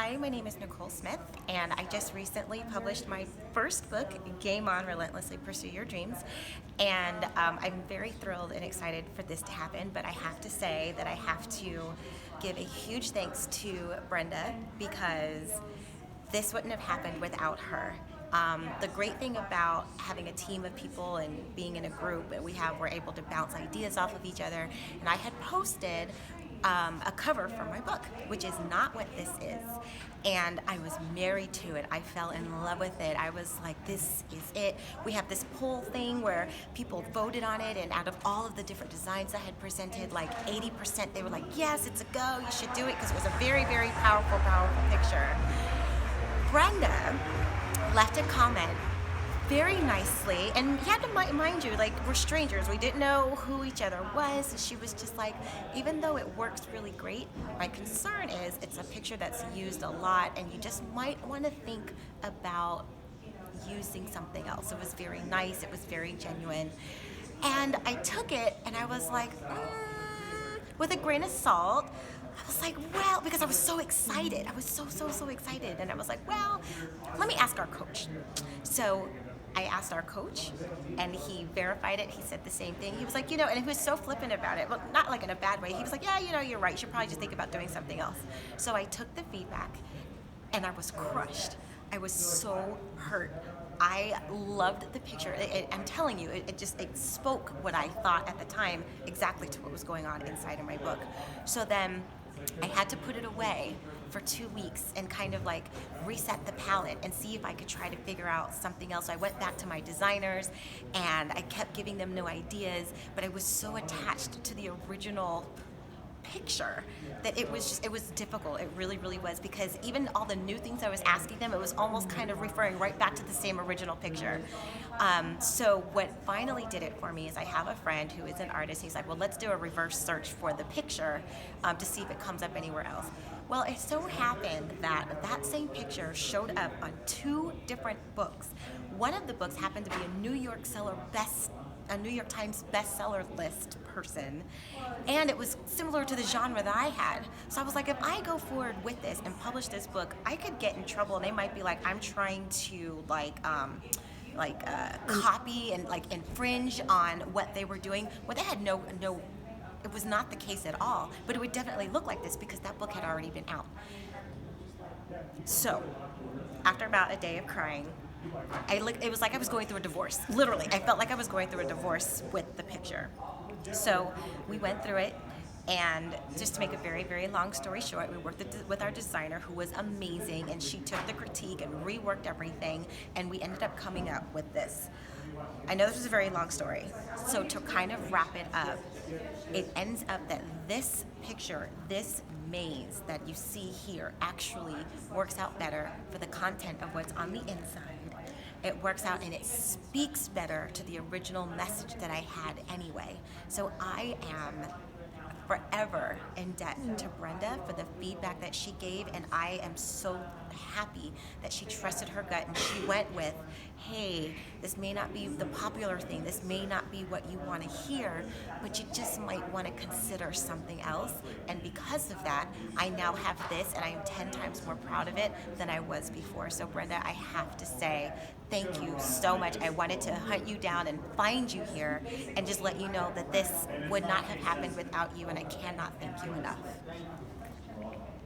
Hi, my name is Nicole Smith, and I just recently published my first book, Game On, Relentlessly Pursue Your Dreams. And I'm very thrilled and excited for this to happen, but I have to say that I have to give a huge thanks to Brenda because this wouldn't have happened without her. The great thing about having a team of people and being in a group that we're able to bounce ideas off of each other. And I had posted a cover for my book, which is not what this is. And I was married to it. I fell in love with it. I was like, this is it. We have this poll thing where people voted on it, and out of all of the different designs I had presented, like 80% they were like, yes, it's a go, you should do it, because it was a very, very powerful, powerful picture. Brenda left a comment very nicely, and you had to mind you, like, we're strangers, we didn't know who each other was. She was just like, even though it works really great, my concern is it's a picture that's used a lot and you just might want to think about using something else. It was very nice, it was very genuine, and I took it and I was like, with a grain of salt. I was like, well, because I was so excited. I was so excited. And I was like, well, let me ask our coach. So I asked our coach, and he verified it. He said the same thing. He was like, and he was so flippant about it. Well, not like in a bad way. He was like, yeah, you're right. You should probably just think about doing something else. So I took the feedback, and I was crushed. I was so hurt. I loved the picture. I'm telling you, it spoke what I thought at the time exactly to what was going on inside of my book. So then I had to put it away for 2 weeks and kind of like reset the palette and see if I could try to figure out something else. I went back to my designers and I kept giving them new ideas, but I was so attached to the original picture that it was difficult. It really was, because even all the new things I was asking them, it was almost kind of referring right back to the same original picture. So what finally did it for me is I have a friend who is an artist. He's like, well, let's do a reverse search for the picture to see if it comes up anywhere else. Well, it so happened that same picture showed up on 2 different books. One of the books happened to be a New York Times bestseller list person, and it was similar to the genre that I had. So I was like, if I go forward with this and publish this book, I could get in trouble, and they might be like, I'm trying to copy and like infringe on what they were doing. Well, they had no. It was not the case at all, but it would definitely look like this because that book had already been out. So, after about a day of crying, it was like I was going through a divorce. Literally, I felt like I was going through a divorce with the picture. So we went through it, and just to make a very, very long story short, we worked with our designer, who was amazing, and she took the critique and reworked everything, and we ended up coming up with this. I know this was a very long story, so to kind of wrap it up, it ends up that this picture, this maze that you see here, actually works out better for the content of what's on the inside. It works out and it speaks better to the original message that I had anyway. So I am forever in debt to Brenda for the feedback that she gave, and I am so happy that she trusted her gut and she went with, hey, this may not be the popular thing, this may not be what you want to hear, but you just might want to consider something else. And because of that, I now have this, and I am 10 times more proud of it than I was before. So Brenda, I have to say thank you so much. I wanted to hunt you down and find you here and just let you know that this would not have happened without you, and I cannot thank you enough.